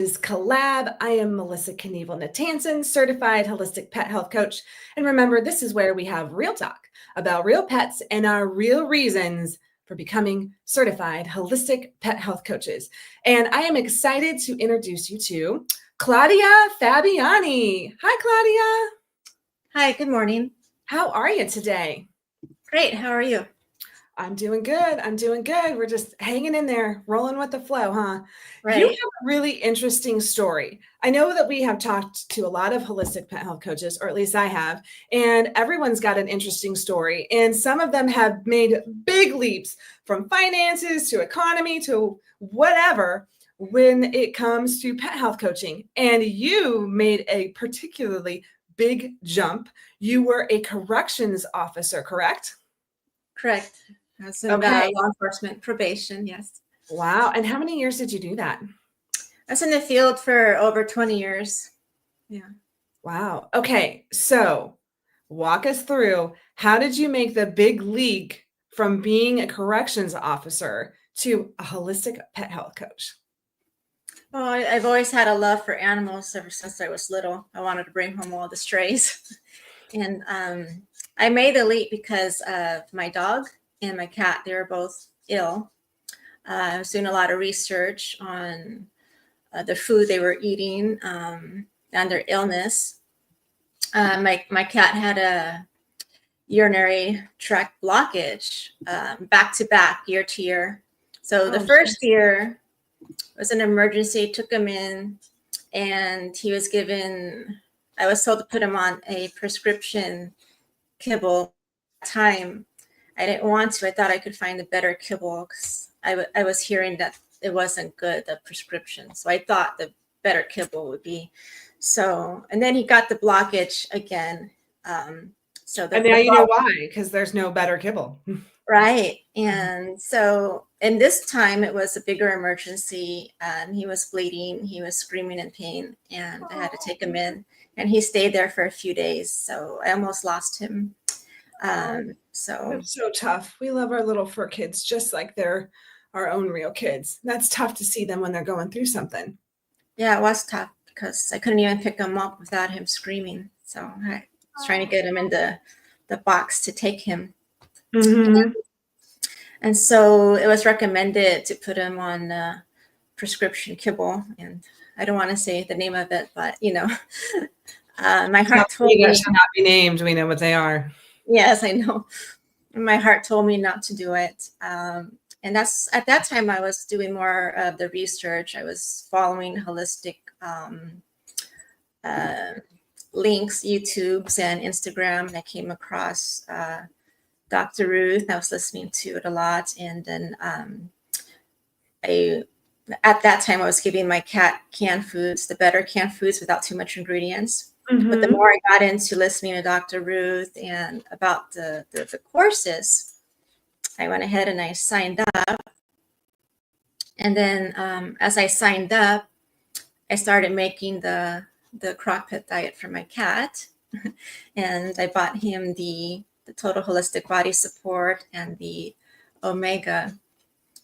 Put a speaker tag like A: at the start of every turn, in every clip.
A: Is Collab. I am Melissa Natanson, certified holistic pet health coach. And remember, this is where we have real talk about real pets and our real reasons for becoming certified holistic pet health coaches. And I am excited to introduce you to Claudia Fabiani. Hi, Claudia.
B: Hi, good morning.
A: How are you today?
B: Great. How are you?
A: I'm doing good. We're just hanging in there, rolling with the flow, huh?
B: Right.
A: You have a really interesting story. I know that we have talked to a lot of holistic pet health coaches, or at least I have, and everyone's got an interesting story. And some of them have made big leaps from finances to economy to whatever when it comes to pet health coaching. And you made a particularly big jump. You were a corrections officer, correct?
B: Correct. As in
A: Okay.
B: law enforcement, probation, yes.
A: Wow. And how many years did you do that?
B: I was in the field for over 20 years. Yeah.
A: Wow. Okay. So walk us through, how did you make the big leap from being a corrections officer to a holistic pet health coach?
B: Well, I've always had a love for animals ever since I was little. I wanted to bring home all the strays. And I made the leap because of my dog and my cat. They were both ill. I was doing a lot of research on the food they were eating and their illness. My cat had a urinary tract blockage back to back, year to year. So the first year was an emergency, took him in, and he was given, I was told to put him on a prescription kibble. At the time, I didn't want to. I thought I could find a better kibble because I was hearing that it wasn't good, the prescription. So I thought the better kibble would be. So, and then he got the blockage again.
A: And now you know why, because there's no better kibble.
B: Right. And so, and this time it was a bigger emergency, and he was bleeding, he was screaming in pain, and I had to take him in, and he stayed there for a few days. So I almost lost him. So
A: it's so tough. We love our little fur kids just like they're our own real kids. That's tough to see them when they're going through something.
B: Yeah, it was tough because I couldn't even pick him up without him screaming. So I was trying to get him in the box to take him.
A: Mm-hmm.
B: And so it was recommended to put him on prescription kibble. And I don't want to say the name of it, but you know, my heart told me
A: should not be named. We know what they are.
B: Yes, I know. My heart told me not to do it. And that's, at that time, I was doing more of the research. I was following holistic links, YouTubes and Instagram. And I came across Dr. Ruth. I was listening to it a lot. And then at that time, I was giving my cat canned foods, the better canned foods without too much ingredients. Mm-hmm. But the more I got into listening to Dr. Ruth and about the courses, I went ahead and I signed up. And then as I signed up, I started making the crock pot diet for my cat. And I bought him the total holistic body support and the omega.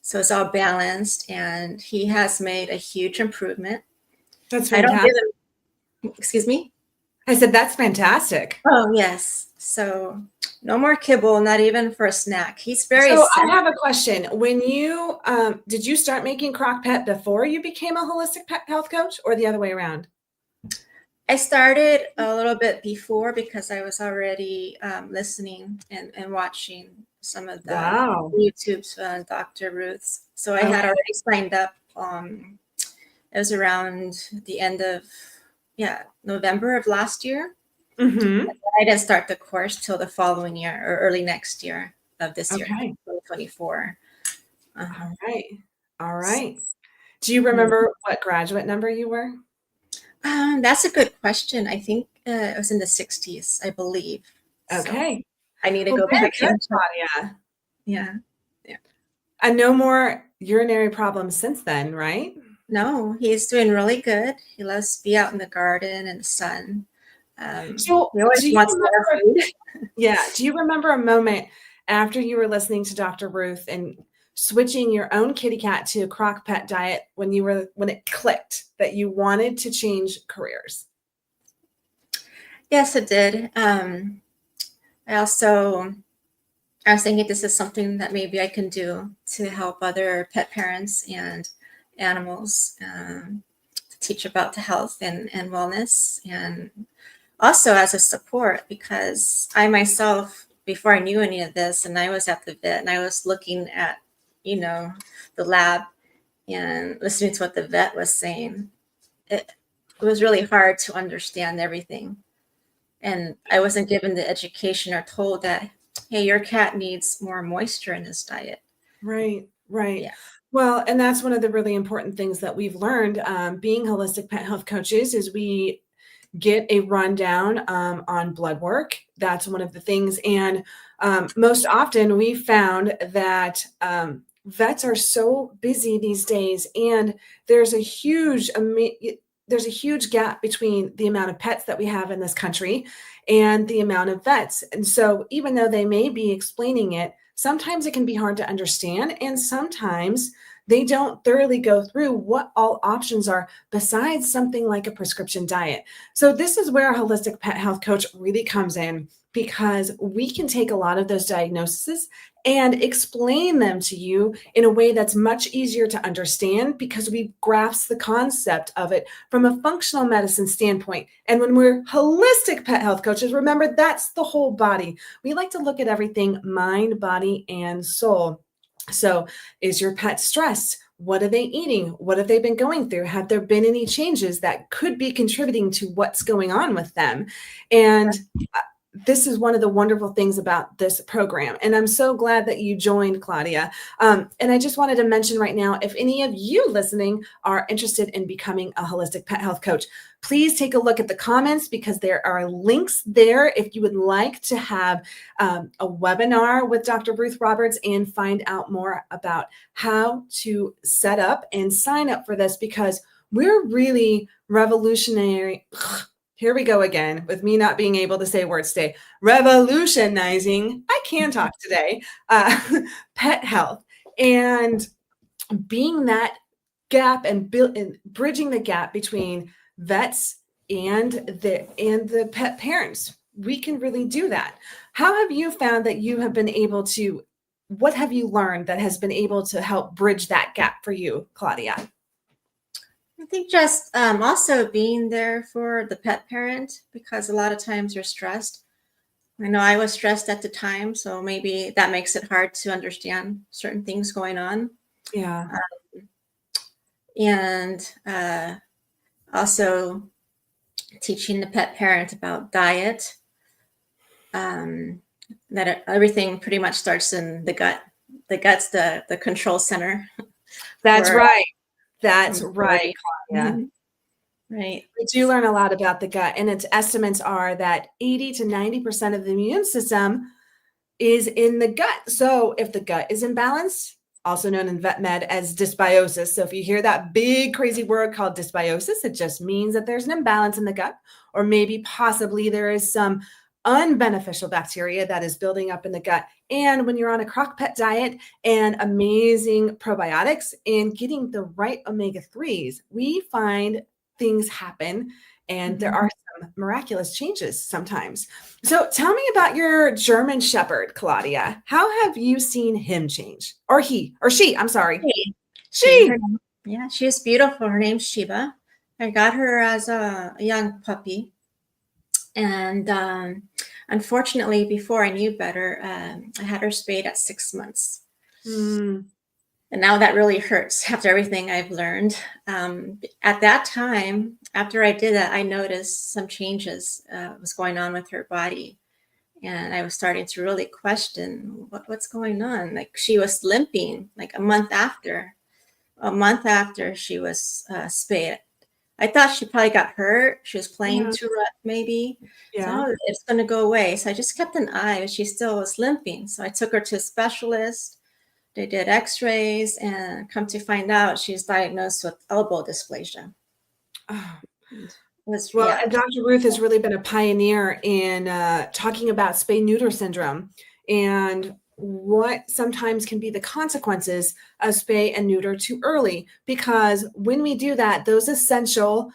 B: So it's all balanced, and he has made a huge improvement.
A: That's fantastic.
B: Excuse me?
A: I said, that's fantastic.
B: Oh, yes. So no more kibble, not even for a snack. He's very
A: So I have a question. When you, did you start making crock pot before you became a holistic pet health coach, or the other way around?
B: I started a little bit before because I was already listening and watching some of the YouTubes on Dr. Ruth's. So I had already signed up. It was around the end of, November of last year.
A: Mm-hmm.
B: I didn't start the course till the following year or early next year of this year, 2024.
A: All right. Do you remember what graduate number you were?
B: That's a good question. I think it was in the 60s, I believe.
A: Okay.
B: So I need to go back.
A: Claudia.
B: Yeah.
A: And no more urinary problems since then, right?
B: No, he's doing really good. He loves to be out in the garden and the sun.
A: So
B: he always wants more food.
A: Yeah. Do you remember a moment after you were listening to Dr. Ruth and switching your own kitty cat to a crock pet diet when it clicked that you wanted to change careers?
B: Yes, it did. I was thinking this is something that maybe I can do to help other pet parents and animals, to teach about the health and wellness, and also as a support, because I myself, before I knew any of this, and I was at the vet and I was looking at, the lab and listening to what the vet was saying, it was really hard to understand everything. And I wasn't given the education or told that, hey, your cat needs more moisture in his diet.
A: Right, right.
B: Yeah.
A: Well, and that's one of the really important things that we've learned being holistic pet health coaches is we get a rundown on blood work. That's one of the things. And most often we found that vets are so busy these days, and there's a huge gap between the amount of pets that we have in this country and the amount of vets. And so even though they may be explaining it, sometimes it can be hard to understand, and sometimes they don't thoroughly go through what all options are besides something like a prescription diet. So this is where a holistic pet health coach really comes in, because we can take a lot of those diagnoses and explain them to you in a way that's much easier to understand, because we grasp the concept of it from a functional medicine standpoint. And when we're holistic pet health coaches, remember, that's the whole body. We like to look at everything mind, body, and soul. So is your pet stressed? What are they eating? What have they been going through? Have there been any changes that could be contributing to what's going on with them? And this is one of the wonderful things about this program. And I'm so glad that you joined, Claudia. And I just wanted to mention right now, if any of you listening are interested in becoming a holistic pet health coach, please take a look at the comments, because there are links there if you would like to have a webinar with Dr. Ruth Roberts and find out more about how to set up and sign up for this, because we're really revolutionary. Here we go again with me not being able to say words today. Revolutionizing, I can talk today, pet health, and being that gap and bridging the gap between vets and the pet parents. We can really do that. How have you found that you have been able to, what have you learned that has been able to help bridge that gap for you, Claudia?
B: I think just also being there for the pet parent, because a lot of times you're stressed. I know I was stressed at the time, so maybe that makes it hard to understand certain things going on.
A: Yeah.
B: And also teaching the pet parent about diet, that everything pretty much starts in the gut. The gut's the control center.
A: That's right. That's right, Claudia.
B: Mm-hmm. Right.
A: We do learn a lot about the gut, and its estimates are that 80 to 90% of the immune system is in the gut. So if the gut is imbalanced, also known in vet med as dysbiosis. So if you hear that big crazy word called dysbiosis, it just means that there's an imbalance in the gut, or maybe possibly there is some unbeneficial bacteria that is building up in the gut. And when you're on a crock pet diet and amazing probiotics and getting the right omega-3s, we find things happen, and there are some miraculous changes sometimes. So tell me about your German Shepherd, Claudia. How have you seen him change? Or he, or she, I'm sorry. She.
B: Yeah, she's beautiful. Her name's Sheba. I got her as a young puppy. And unfortunately, before I knew better, I had her spayed at 6 months. And now that really hurts after everything I've learned. At that time, after I did that, I noticed some changes was going on with her body. And I was starting to really question what's going on. Like, she was limping like a month after she was spayed. I thought she probably got hurt. She was playing too rough, maybe.
A: Yeah.
B: So it's going to go away. So I just kept an eye, but she still was limping. So I took her to a specialist. They did x-rays, and come to find out she's diagnosed with elbow dysplasia.
A: Oh.
B: Yeah.
A: And Dr. Ruth has really been a pioneer in talking about spay-neuter syndrome. And what sometimes can be the consequences of spay and neuter too early. Because when we do that, those essential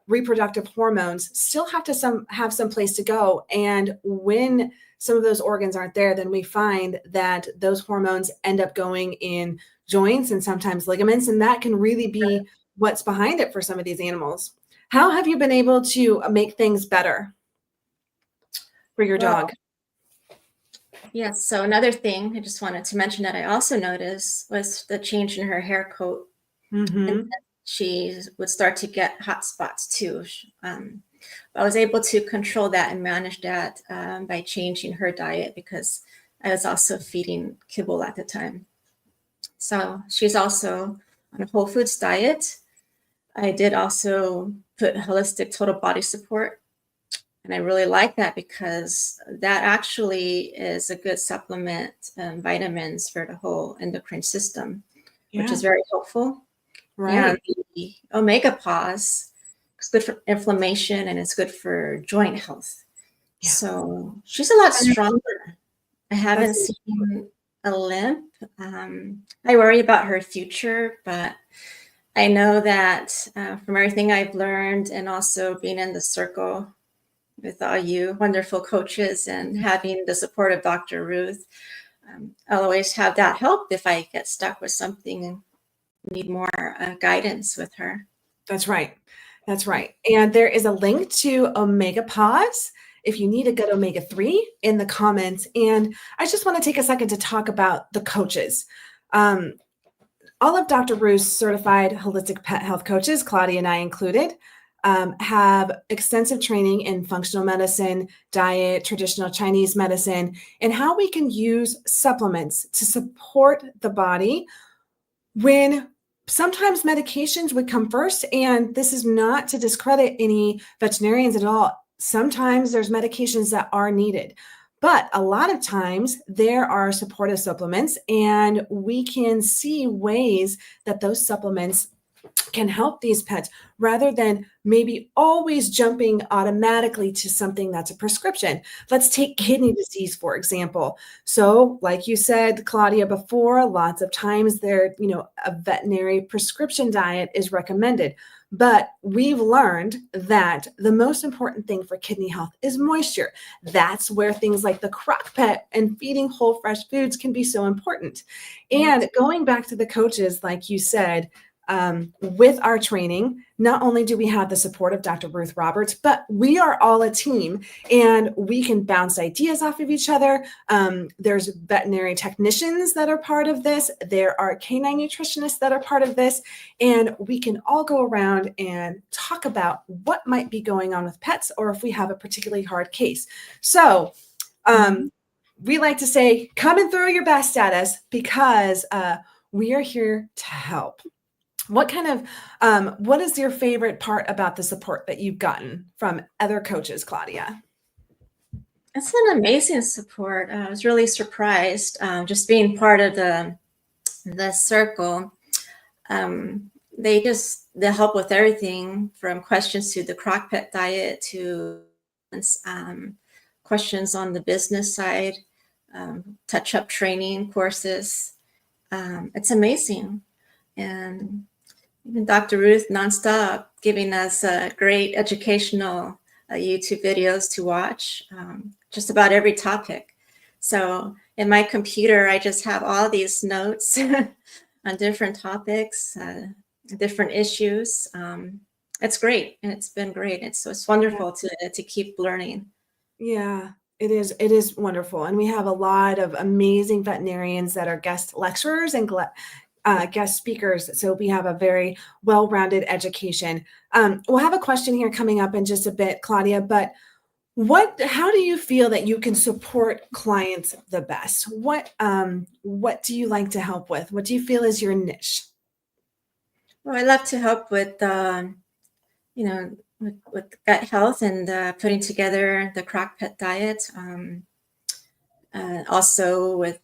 A: reproductive hormones still have to have some place to go. And when some of those organs aren't there, then we find that those hormones end up going in joints and sometimes ligaments, and that can really be what's behind it for some of these animals. How have you been able to make things better for your dog?
B: Yes. So another thing I just wanted to mention that I also noticed was the change in her hair coat. And she would start to get hot spots too. I was able to control that and manage that by changing her diet, because I was also feeding kibble at the time. So she's also on a whole foods diet. I did also put holistic total body support. And I really like that because that actually is a good supplement, vitamins for the whole endocrine system, which is very helpful.
A: Right.
B: And the omega pause is good for inflammation and it's good for joint health. Yeah. So she's a lot stronger. I haven't seen a limp. I worry about her future, but I know that from everything I've learned and also being in the circle with all you wonderful coaches and having the support of Dr. Ruth, I'll always have that help if I get stuck with something and need more guidance with her.
A: That's right. That's right. And there is a link to Omega Pause if you need a good omega-3 in the comments. And I just want to take a second to talk about the coaches. All of Dr. Ruth's certified holistic pet health coaches, Claudia and I included, have extensive training in functional medicine, diet, traditional Chinese medicine, and how we can use supplements to support the body when sometimes medications would come first. And this is not to discredit any veterinarians at all. Sometimes there's medications that are needed, but a lot of times there are supportive supplements, and we can see ways that those supplements can help these pets rather than maybe always jumping automatically to something that's a prescription. Let's take kidney disease, for example. So like you said, Claudia, before, lots of times there, a veterinary prescription diet is recommended. But we've learned that the most important thing for kidney health is moisture. That's where things like the crock pet and feeding whole fresh foods can be so important. And going back to the coaches, like you said, with our training, not only do we have the support of Dr. Ruth Roberts, but we are all a team and we can bounce ideas off of each other. There's veterinary technicians that are part of this. There are canine nutritionists that are part of this. And we can all go around and talk about what might be going on with pets, or if we have a particularly hard case. So we like to say, come and throw your best at us, because we are here to help. What is your favorite part about the support that you've gotten from other coaches, Claudia?
B: It's an amazing support. I was really surprised just being part of the circle. They help with everything from questions to the crock pet diet to questions on the business side, touch-up training courses. It's amazing. And even Dr. Ruth nonstop giving us great educational YouTube videos to watch, just about every topic. So in my computer, I just have all these notes on different topics, different issues. It's great. And it's been great. It's wonderful to keep learning.
A: Yeah, it is. It is wonderful. And we have a lot of amazing veterinarians that are guest lecturers and guest speakers. So we have a very well-rounded education. We'll have a question here coming up in just a bit, Claudia, but how do you feel that you can support clients the best? What do you like to help with? What do you feel is your niche?
B: Well, I love to help with, with gut health and putting together the crock pet diet. Also with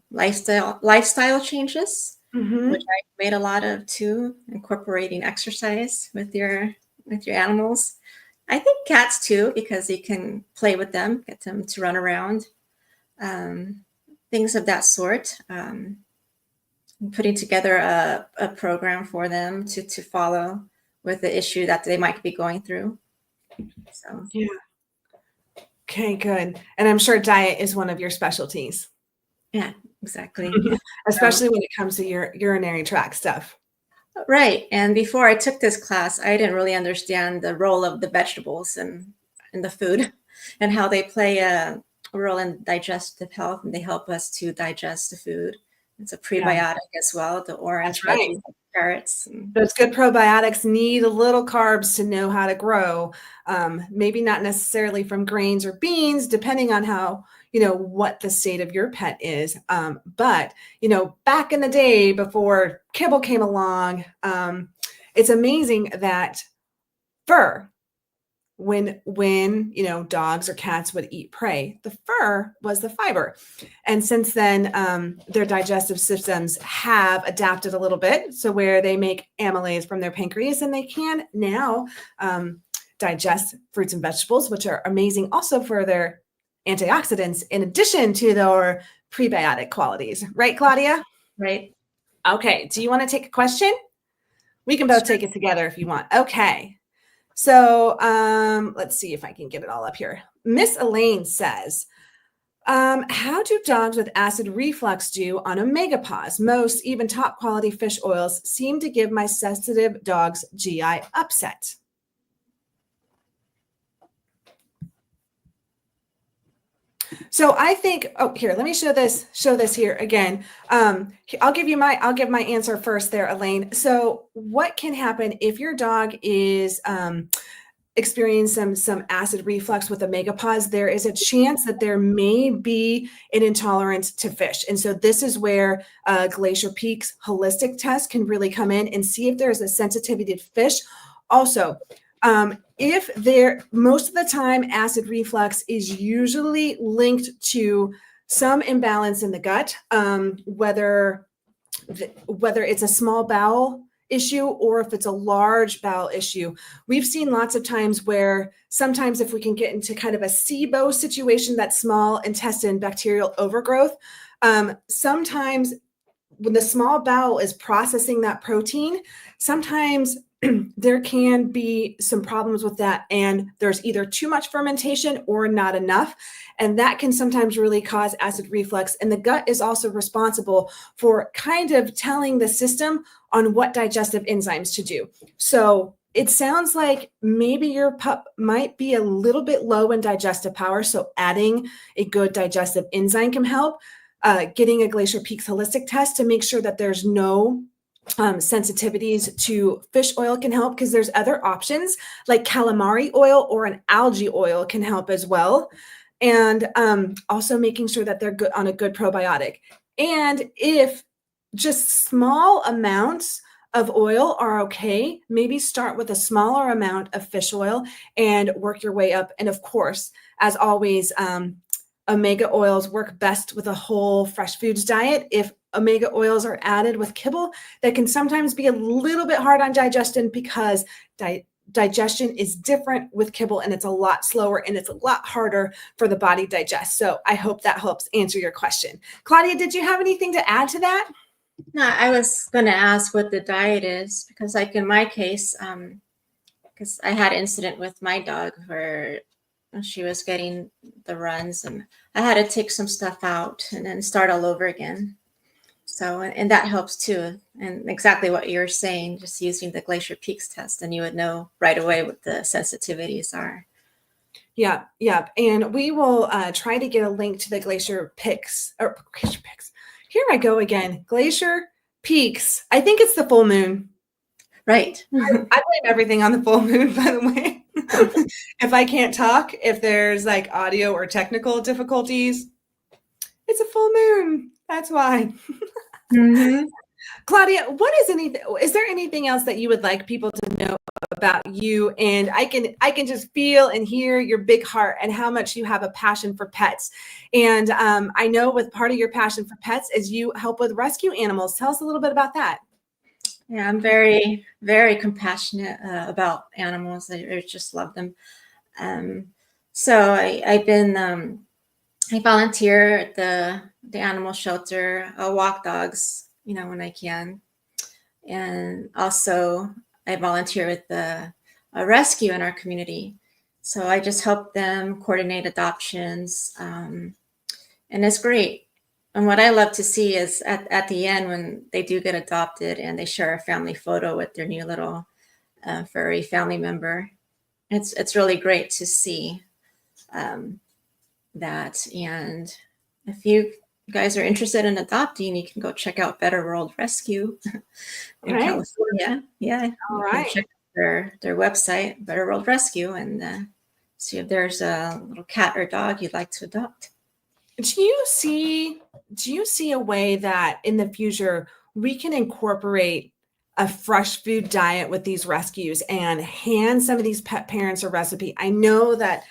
B: lifestyle changes. Which I made a lot of too, incorporating exercise with your animals. I think cats too, because you can play with them, get them to run around. things of that sort. Putting together a program for them to follow with the issue that they might be going through. So
A: yeah. Okay, good. And I'm sure diet is one of your specialties.
B: yeah, exactly.
A: Especially when it comes to your urinary tract stuff.
B: Right. And before I took this class, I didn't really understand the role of the vegetables and in the food and how they play a role in digestive health, and they help us to digest the food. It's a prebiotic as well, the orange
A: That's right.
B: veggies, carrots.
A: Those good probiotics need a little carbs to know how to grow. Maybe not necessarily from grains or beans, depending on how, what the state of your pet is. But, back in the day before kibble came along, it's amazing that fur, when dogs or cats would eat prey, the fur was the fiber. And since then, their digestive systems have adapted a little bit, so where they make amylase from their pancreas, and they can now digest fruits and vegetables, which are amazing also for their antioxidants in addition to their prebiotic qualities. Right, Claudia?
B: Right.
A: Okay, do you want to take a question? We can both take it together if you want. Okay. So let's see if I can get it all up here. Miss Elaine says, how do dogs with acid reflux do on omega-pause? Most, even top quality fish oils, seem to give my sensitive dogs GI upset. So I think, here, let me show this here again. I'll give my answer first there, Elaine. So what can happen if your dog is experiencing some acid reflux with omega-pause? There is a chance that there may be an intolerance to fish. And so this is where Glacier Peak's holistic test can really come in and see if there's a sensitivity to fish. Also, most of the time, acid reflux is usually linked to some imbalance in the gut, whether it's a small bowel issue or if it's a large bowel issue. We've seen lots of times where sometimes if we can get into kind of a SIBO situation, that small intestine bacterial overgrowth, sometimes when the small bowel is processing that protein, sometimes there can be some problems with that, and there's either too much fermentation or not enough, and that can sometimes really cause acid reflux. And the gut is also responsible for kind of telling the system on what digestive enzymes to do. So it sounds like maybe your pup might be a little bit low in digestive power, so adding a good digestive enzyme can help. Getting a Glacier Peaks holistic test to make sure that there's no sensitivities to fish oil can help, because there's other options like calamari oil or an algae oil can help as well. And also making sure that they're good on a good probiotic. And if just small amounts of oil are okay, maybe start with a smaller amount of fish oil and work your way up. And of course, as always, omega oils work best with a whole fresh foods diet. If omega oils are added with kibble, that can sometimes be a little bit hard on digestion, because digestion is different with kibble, and it's a lot slower and it's a lot harder for the body to digest. So I hope that helps answer your question. Claudia, did you have anything to add to that?
B: No, I was going to ask what the diet is, because like in my case, because I had an incident with my dog where she was getting the runs, and I had to take some stuff out and then start all over again. So, and that helps too. And exactly what you're saying, just using the Glacier Peaks test, and you would know right away what the sensitivities are.
A: Yeah. And we will try to get a link to the Glacier Peaks. Here I go again. Glacier Peaks. I think it's the full moon.
B: Right.
A: I blame everything on the full moon, by the way. If I can't talk, if there's like audio or technical difficulties, it's a full moon. That's why.
B: Mm-hmm.
A: Claudia, is there anything else that you would like people to know about you? And I can just feel and hear your big heart and how much you have a passion for pets. And I know with part of your passion for pets is you help with rescue animals. Tell us a little bit about that.
B: Yeah, I'm very, very compassionate about animals. I just love them. So I've been I volunteer at the animal shelter. I'll walk dogs, when I can. And also I volunteer with a rescue in our community. So I just help them coordinate adoptions. And it's great. And what I love to see is at the end when they do get adopted and they share a family photo with their new little furry family member. It's really great to see that. And if you guys are interested in adopting, you can go check out Better World Rescue in California. Yeah,
A: All
B: you can
A: right.
B: check out their website, Better World Rescue, and see if there's a little cat or dog you'd like to adopt.
A: Do you see a way that in the future we can incorporate a fresh food diet with these rescues and hand some of these pet parents a recipe? I know that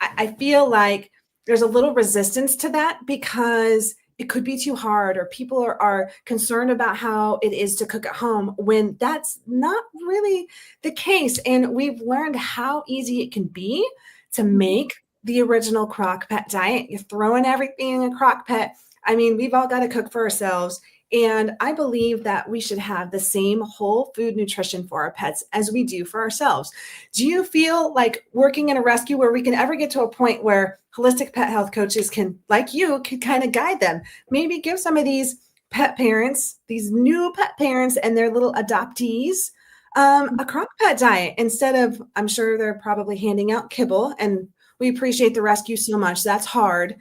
A: I feel like there's a little resistance to that because it could be too hard, or people are concerned about how it is to cook at home when that's not really the case. And we've learned how easy it can be to make the original crock pot diet. You're throwing everything in a crock pot. I mean, we've all got to cook for ourselves. And I believe that we should have the same whole food nutrition for our pets as we do for ourselves. Do you feel like working in a rescue where we can ever get to a point where holistic pet health coaches can, like you, can kind of guide them? Maybe give some of these pet parents, these new pet parents and their little adoptees, a crock pot diet instead of, I'm sure they're probably handing out kibble, and we appreciate the rescue so much. That's hard.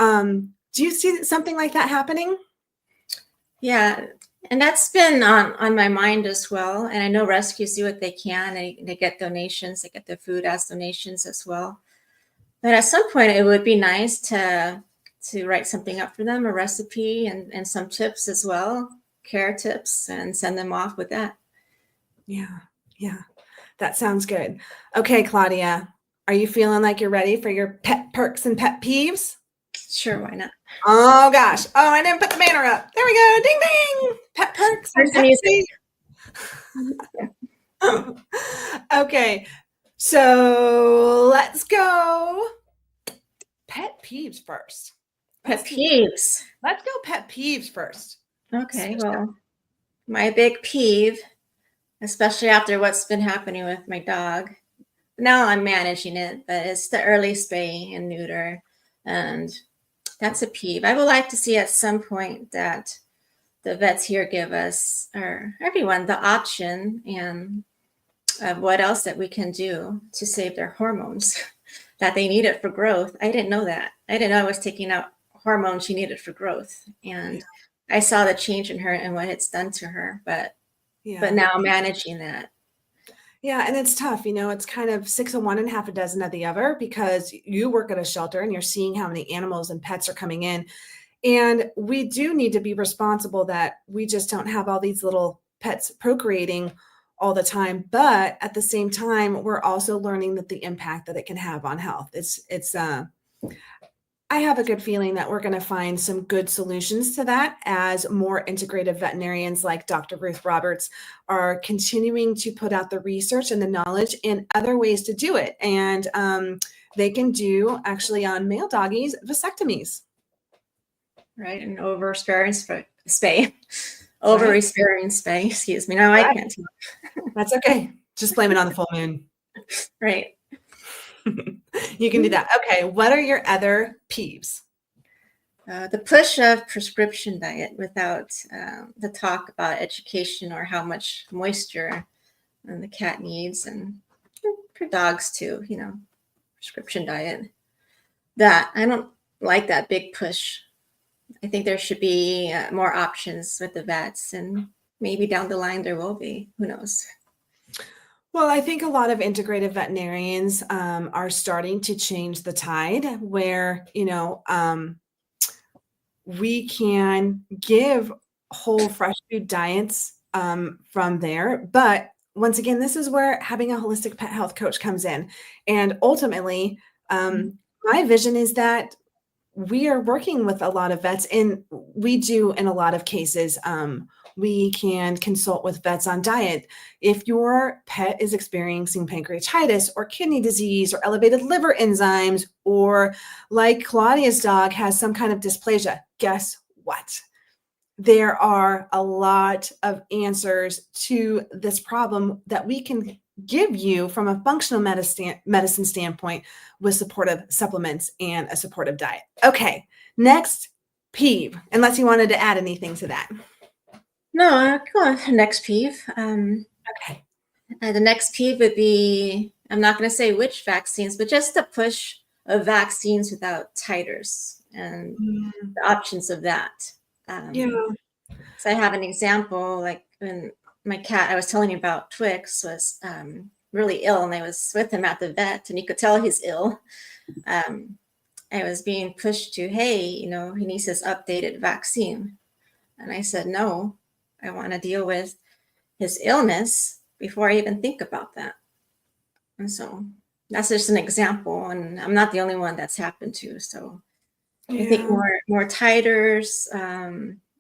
A: Do you see something like that happening?
B: Yeah, and that's been on my mind as well. And I know rescues do what they can. They get donations, they get their food as donations as well. But at some point, it would be nice to write something up for them, a recipe and some tips as well, care tips, and send them off with that.
A: Yeah, that sounds good. Okay, Claudia, are you feeling like you're ready for your pet perks and pet peeves?
B: Sure, why not?
A: Oh gosh. Oh, I didn't put the banner up. There we go. Ding ding. Pet perks. And pet peeves. Okay. So let's go. Pet peeves first.
B: Pet peeves.
A: Let's go pet peeves first.
B: Okay, well, my big peeve, especially after what's been happening with my dog, now I'm managing it, but it's the early spay and neuter. And that's a peeve. I would like to see at some point that the vets here give us, or everyone, the option and what else that we can do to save their hormones that they need it for growth. I didn't know that. I didn't know I was taking out hormones she needed for growth. And I saw the change in her and what it's done to her, but now managing that.
A: Yeah, and it's tough, it's kind of 6 of one and half a dozen of the other, because you work at a shelter and you're seeing how many animals and pets are coming in. And we do need to be responsible that we just don't have all these little pets procreating all the time. But at the same time, we're also learning that the impact that it can have on health. I have a good feeling that we're going to find some good solutions to that as more integrative veterinarians like Dr. Ruth Roberts are continuing to put out the research and the knowledge and other ways to do it. And they can do, actually, on male doggies, vasectomies.
B: Right, and over-sparing spay. Over-sparing spay, excuse me. No, right. I can't talk.
A: That's okay. Just blame it on the full moon.
B: Right.
A: You can do that. Okay, what are your other peeves?
B: The push of prescription diet without the talk about education or how much moisture the cat needs, and for dogs too, prescription diet. That I don't like that big push. I think there should be more options with the vets, and maybe down the line there will be. Who knows?
A: Well, I think a lot of integrative veterinarians are starting to change the tide where, we can give whole fresh food diets from there. But once again, this is where having a holistic pet health coach comes in. And ultimately, my vision is that we are working with a lot of vets, and we do in a lot of cases. We can consult with vets on diet. If your pet is experiencing pancreatitis or kidney disease or elevated liver enzymes, or like Claudia's dog has some kind of dysplasia, guess what? There are a lot of answers to this problem that we can give you from a functional medicine standpoint with supportive supplements and a supportive diet. Okay, next peeve, unless you wanted to add anything to that.
B: No, go on. Next peeve.
A: Okay.
B: The next peeve would be, I'm not going to say which vaccines, but just the push of vaccines without titers and the options of that.
A: Yeah.
B: So I have an example, like when my cat I was telling you about, Twix, was really ill, and I was with him at the vet, and you could tell he's ill. I was being pushed to, hey, he needs his updated vaccine. And I said, no, I want to deal with his illness before I even think about that. And so that's just an example, and I'm not the only one that's happened to. So I think more titers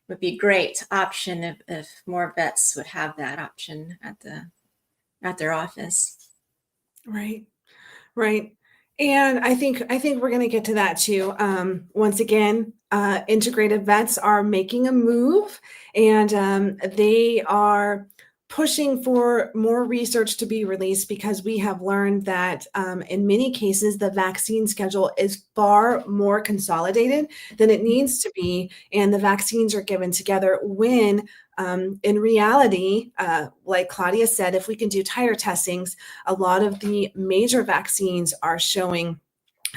B: would be great option if more vets would have that option at their office.
A: Right. And I think we're going to get to that too. Once again, integrative vets are making a move, and they are pushing for more research to be released, because we have learned that in many cases, the vaccine schedule is far more consolidated than it needs to be. And the vaccines are given together when in reality, like Claudia said, if we can do titer testings, a lot of the major vaccines are showing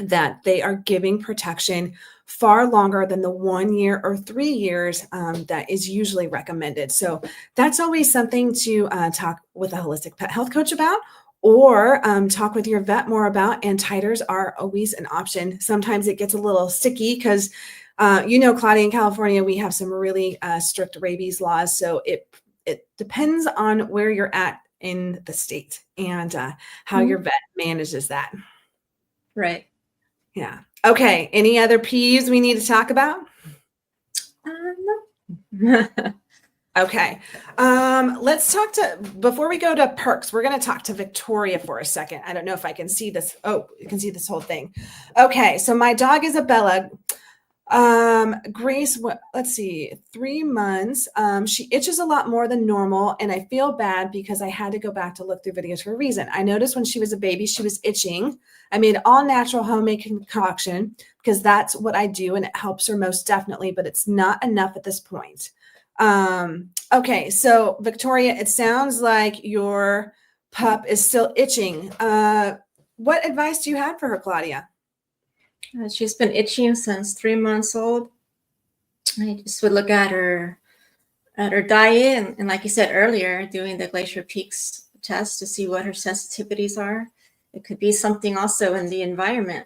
A: that they are giving protection far longer than the 1 year or 3 years that is usually recommended. So that's always something to talk with a holistic pet health coach about, or talk with your vet more about. And titers are always an option. Sometimes it gets a little sticky because, Claudia, in California, we have some really strict rabies laws. So it depends on where you're at in the state and how your vet manages that.
B: Right.
A: Yeah. Okay. Any other peeves we need to talk about?
B: No.
A: Okay. Let's talk before we go to perks, we're going to talk to Victoria for a second. I don't know if I can see this. Oh, you can see this whole thing. Okay. So my dog Isabella, Grace, let's see, 3 months. She itches a lot more than normal, and I feel bad because I had to go back to look through videos for a reason. I noticed when she was a baby, she was itching. I made all natural homemade concoction because that's what I do, and it helps her most definitely, but it's not enough at this point. Okay. So Victoria, it sounds like your pup is still itching. What advice do you have for her, Claudia?
B: She's been itching since 3 months old. I just would look at her diet, and like you said earlier, doing the Glacier Peaks test to see what her sensitivities are. It could be something also in the environment.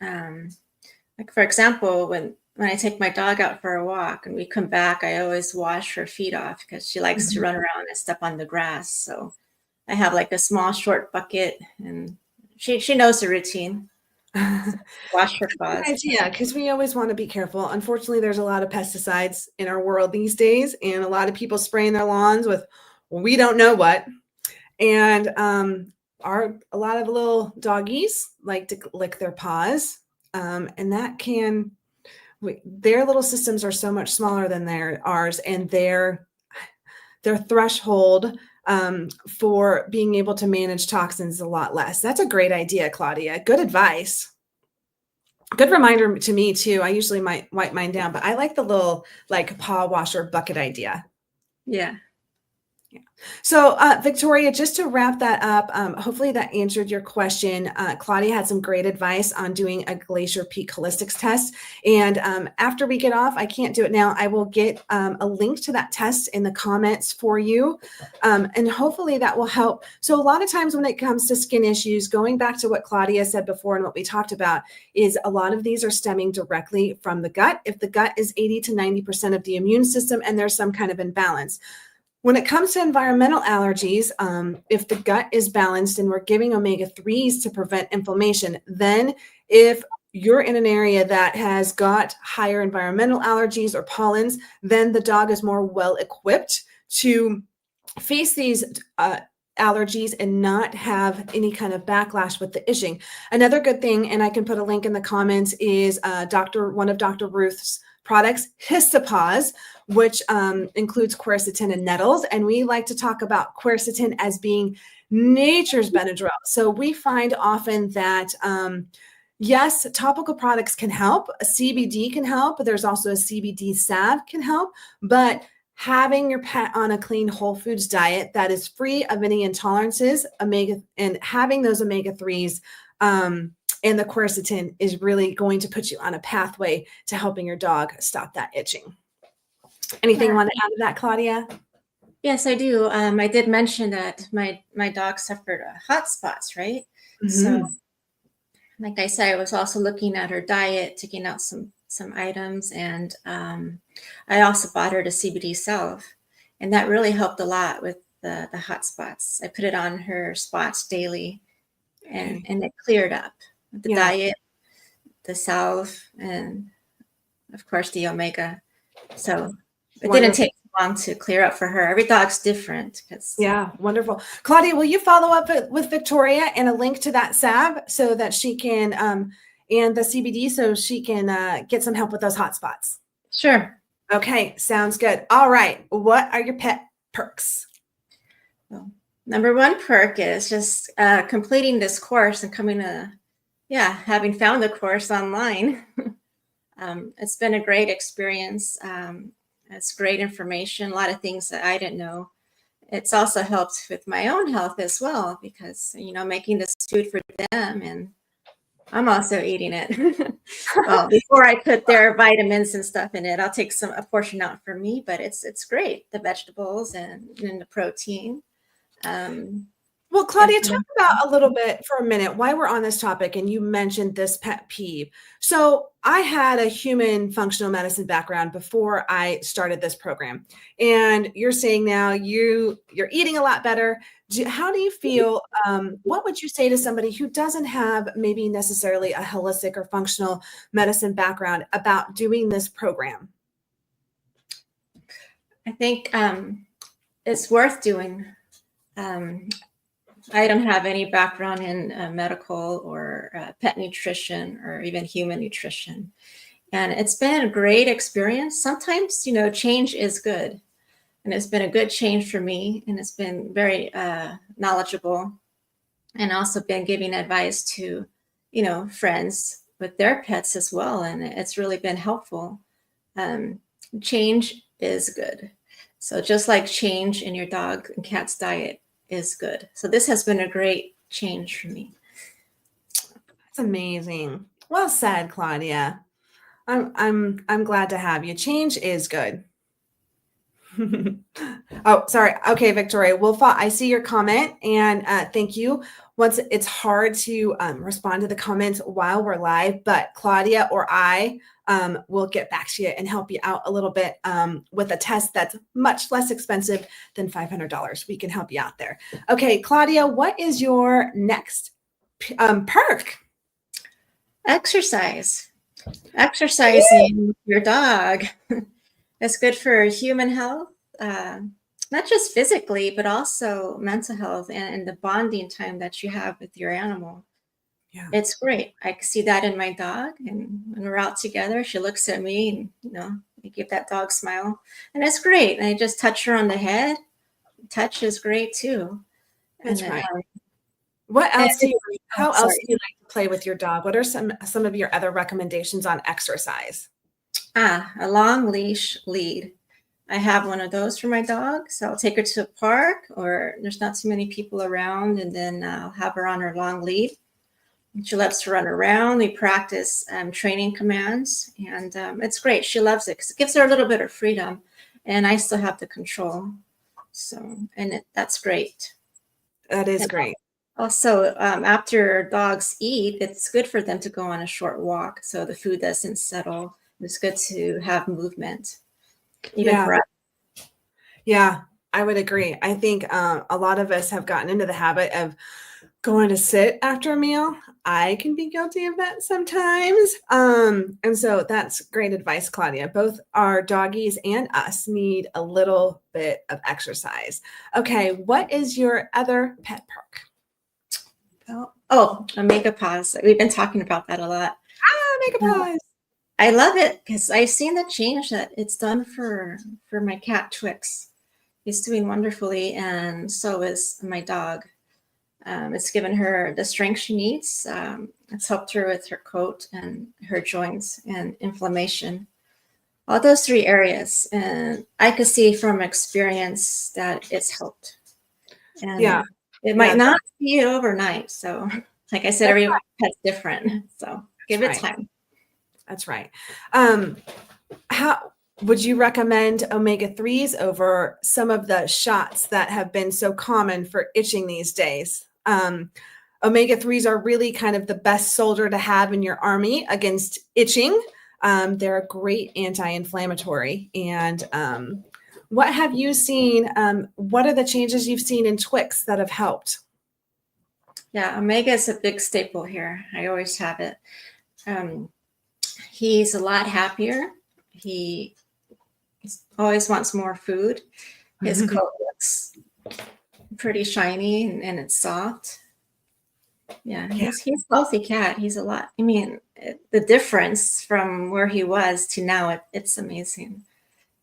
B: Like for example, when I take my dog out for a walk and we come back, I always wash her feet off because she likes to run around and step on the grass. So I have like a small short bucket, and she knows the routine. Wash her paws.
A: Yeah, because we always want to be careful. Unfortunately, there's a lot of pesticides in our world these days, and a lot of people spraying their lawns with we don't know what. And a lot of little doggies like to lick their paws, and that their little systems are so much smaller than ours, and their threshold for being able to manage toxins is a lot less. That's a great idea, Claudia. Good advice. Good reminder to me too. I usually might wipe mine down, but I like the little paw washer bucket idea.
B: Yeah.
A: So Victoria, just to wrap that up, hopefully that answered your question. Claudia had some great advice on doing a Glacier Peak Holistics test. And after we get off, I can't do it now, I will get a link to that test in the comments for you. And hopefully that will help. So a lot of times when it comes to skin issues, going back to what Claudia said before and what we talked about, is a lot of these are stemming directly from the gut. If the gut is 80 to 90% of the immune system and there's some kind of imbalance. When it comes to environmental allergies, if the gut is balanced and we're giving omega-3s to prevent inflammation, then if you're in an area that has got higher environmental allergies or pollens, then the dog is more well equipped to face these allergies and not have any kind of backlash with the itching. Another good thing, and I can put a link in the comments, is one of Dr. Ruth's products, Histopause, which includes quercetin and nettles. And we like to talk about quercetin as being nature's Benadryl. So we find often that yes, topical products can help. A CBD can help. There's also a CBD salve can help. But having your pet on a clean whole foods diet that is free of any intolerances, and having those omega-3s and the quercetin is really going to put you on a pathway to helping your dog stop that itching. Anything you want to add to that, Claudia?
B: Yes, I do. I did mention that my dog suffered hot spots, right? So like I said, I was also looking at her diet, taking out some items, and I also bought her the CBD salve, and that really helped a lot with the hot spots. I put it on her spots daily, and it cleared up. The diet, the salve, and of course the omega. So it didn't take long to clear up for her. Every dog's different.
A: Yeah, wonderful. Claudia, will you follow up with Victoria and a link to that salve so that she can, and the CBD, so she can get some help with those hot spots?
B: Sure.
A: Okay, sounds good. All right. What are your pet perks?
B: Well, number one perk is just completing this course and having found the course online. It's been a great experience. It's great information, a lot of things that I didn't know. It's also helped with my own health as well, because, making this food for them, and I'm also eating it. Well, before I put their vitamins and stuff in it, I'll take a portion out for me, but it's great. The vegetables and the protein.
A: Well, Claudia, talk about a little bit for a minute why we're on this topic, and you mentioned this pet peeve. So I had a human functional medicine background before I started this program, and you're saying now you're eating a lot better. How do you feel? What would you say to somebody who doesn't have maybe necessarily a holistic or functional medicine background about doing this program?
B: I think it's worth doing. I don't have any background in medical or pet nutrition or even human nutrition. And it's been a great experience. Sometimes, change is good. And it's been a good change for me. And it's been very knowledgeable, and also been giving advice to, friends with their pets as well. And it's really been helpful. Change is good. So just like change in your dog and cat's diet is good. So this has been a great change for me.
A: That's amazing. Well said, Claudia. I'm glad to have you. Change is good. Oh, sorry. Okay, Victoria. I see your comment, and thank you. It's hard to respond to the comments while we're live, but Claudia or I will get back to you and help you out a little bit with a test that's much less expensive than $500. We can help you out there. Okay, Claudia, what is your next perk?
B: Exercise. Exercising your dog. It's good for human health, not just physically, but also mental health and the bonding time that you have with your animal. Yeah. It's great. I see that in my dog, and when we're out together, she looks at me and, I give that dog smile, and it's great. And I just touch her on the head. Touch is great too.
A: That's right. What else how else do you like to play with your dog? What are some of your other recommendations on exercise?
B: A long leash lead. I have one of those for my dog. So I'll take her to a park, or there's not too many people around, and then I'll have her on her long lead. She loves to run around. We practice training commands, and it's great. She loves it because it gives her a little bit of freedom, and I still have the control. So, and that's great.
A: That is great.
B: Also, after dogs eat, it's good for them to go on a short walk so the food doesn't settle. It's good to have movement. Yeah,
A: I would agree. I think a lot of us have gotten into the habit of Going to sit after a meal. I can be guilty of that sometimes. And so that's great advice, Claudia. Both our doggies and us need a little bit of exercise. Okay, what is your other pet perk?
B: Omega pause. We've been talking about that a lot.
A: Make a pause.
B: I love it because I've seen the change that it's done for my cat Twix. He's doing wonderfully, and so is my dog. It's given her the strength she needs. It's helped her with her coat and her joints and inflammation. All those 3 areas. And I could see from experience that it's helped. And
A: Yeah.
B: it might not be overnight. So like I said, every pet's different. So give it time.
A: That's right. How would you recommend omega-3s over some of the shots that have been so common for itching these days? Omega-3s are really kind of the best soldier to have in your army against itching. They're a great anti-inflammatory. And what have you seen? What are the changes you've seen in Twix that have helped?
B: Yeah, omega is a big staple here. I always have it. He's a lot happier. He always wants more food. His coat looks pretty shiny and it's soft. Yeah, he's a healthy cat. He's a lot. I mean, the difference from where he was to now, it's amazing.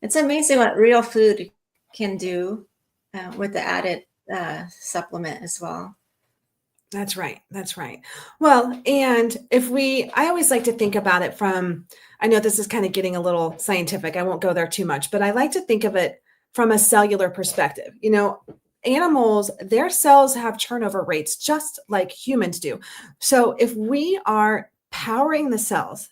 B: It's amazing what real food can do with the added supplement as well.
A: That's right. That's right. Well, and I always like to think about it I know this is kind of getting a little scientific. I won't go there too much, but I like to think of it from a cellular perspective. Animals, their cells have turnover rates just like humans do. So if we are powering the cells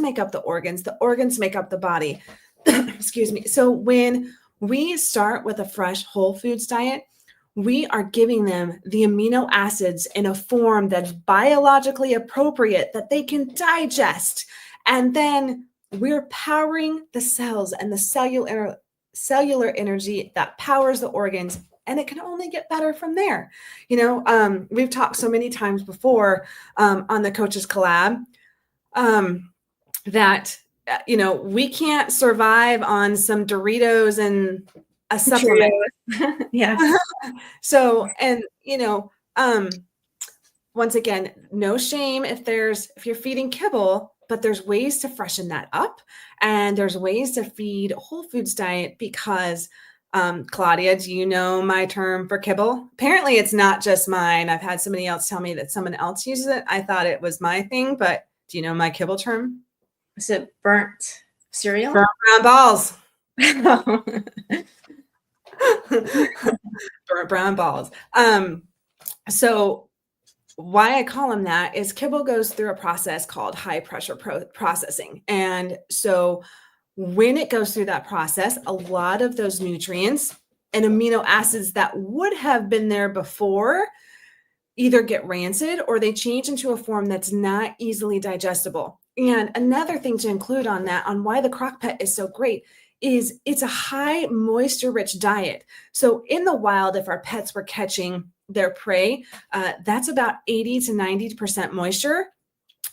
A: make up the organs make up the body. Excuse me. So when we start with a fresh whole foods diet, we are giving them the amino acids in a form that's biologically appropriate that they can digest. And then we're powering the cells and the cellular energy that powers the organs. And it can only get better from there. We've talked so many times before on the Coaches Collab that, we can't survive on some Doritos and a supplement.
B: Yeah.
A: So, and, once again, no shame if you're feeding kibble, but there's ways to freshen that up. And there's ways to feed whole foods diet because Claudia, do you know my term for kibble? Apparently it's not just mine. I've had somebody else tell me that someone else uses it. I thought it was my thing, but do you know my kibble term?
B: Is it burnt cereal?
A: Burnt brown balls. Burnt brown balls. So why I call them that is kibble goes through a process called high pressure processing. And so when it goes through that process, a lot of those nutrients and amino acids that would have been there before either get rancid or they change into a form that's not easily digestible. And another thing to include on why the crock pet is so great is it's a high moisture rich diet. So in the wild, if our pets were catching their prey, that's about 80 to 90% moisture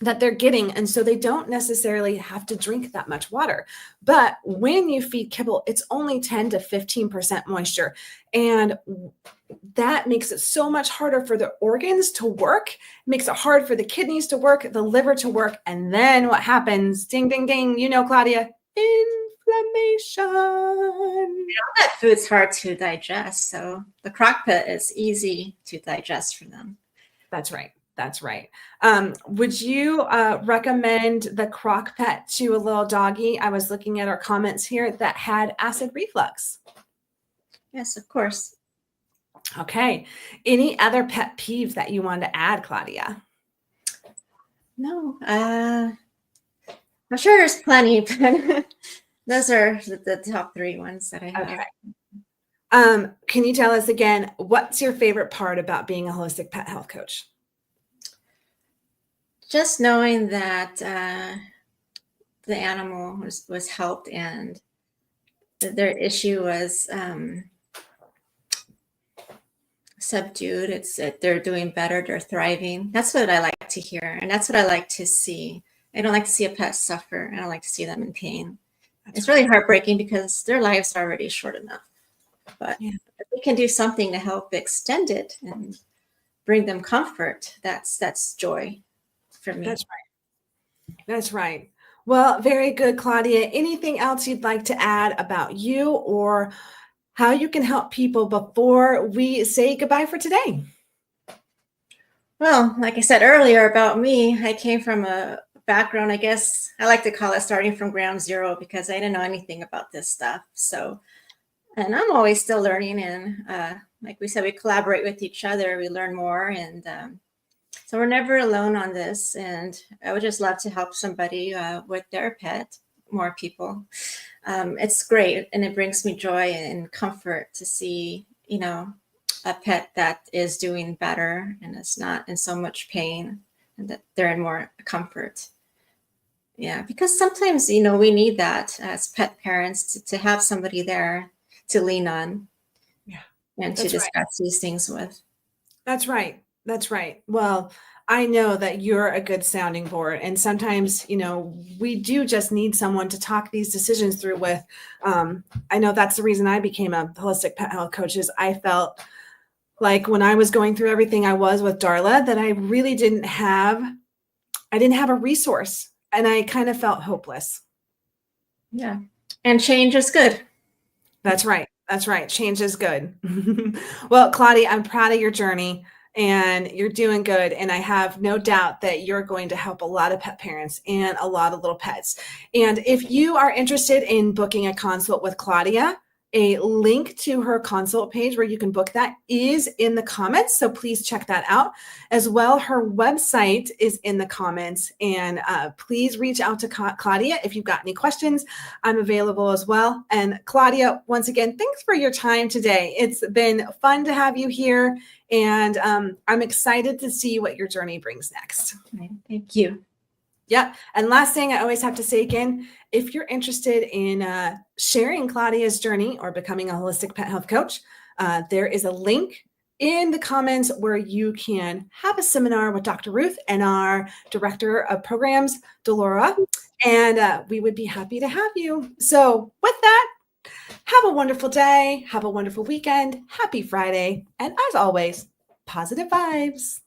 A: that they're getting. And so they don't necessarily have to drink that much water. But when you feed kibble, it's only 10 to 15% moisture. And that makes it so much harder for the organs to work, makes it hard for the kidneys to work, the liver to work. And then what happens? Ding, ding, ding. Claudia, inflammation.
B: That food's hard to digest. So the crock pot is easy to digest for them.
A: That's right. That's right. Would you recommend the crock pet to a little doggy? I was looking at our comments here that had acid reflux.
B: Yes, of course.
A: Okay. Any other pet peeves that you want to add, Claudia?
B: No, I'm sure there's plenty, but those are the top 3 ones that I have.
A: Okay. Can you tell us again, what's your favorite part about being a holistic pet health coach?
B: Just knowing that the animal was helped and their issue was subdued. It's they're doing better. They're thriving. That's what I like to hear, and that's what I like to see. I don't like to see a pet suffer. I don't like to see them in pain. It's really heartbreaking because their lives are already short enough. But if we can do something to help extend it and bring them comfort, that's joy for me.
A: That's right. That's right. Well, very good, Claudia. Anything else you'd like to add about you or how you can help people before we say goodbye for today?
B: Well, like I said earlier about me, I came from a background, I guess I like to call it starting from ground zero because I didn't know anything about this stuff. So, and I'm always still learning. And like we said, we collaborate with each other, we learn more. And so we're never alone on this. And I would just love to help somebody with their pet, more people. It's great. And it brings me joy and comfort to see, a pet that is doing better and is not in so much pain and that they're in more comfort. Yeah, because sometimes, we need that as pet parents to have somebody there to lean on and to discuss these things with.
A: That's right. That's right. Well, I know that you're a good sounding board. And sometimes, we do just need someone to talk these decisions through with. I know that's the reason I became a holistic pet health coach is I felt like when I was going through everything I was with Darla, that I really didn't have a resource and I kind of felt hopeless.
B: Yeah. And change is good.
A: That's right. That's right. Change is good. Well, Claudia, I'm proud of your journey and you're doing good. And I have no doubt that you're going to help a lot of pet parents and a lot of little pets. And if you are interested in booking a consult with Claudia, a link to her consult page where you can book that is in the comments. So please check that out as well. Her website is in the comments and please reach out to Claudia if you've got any questions. I'm available as well. And Claudia, once again, thanks for your time today. It's been fun to have you here and I'm excited to see what your journey brings next.
B: Thank you.
A: Yep. And last thing I always have to say again, if you're interested in sharing Claudia's journey or becoming a holistic pet health coach, there is a link in the comments where you can have a seminar with Dr. Ruth and our director of programs, Delora, and we would be happy to have you. So with that, have a wonderful day. Have a wonderful weekend. Happy Friday. And as always, positive vibes.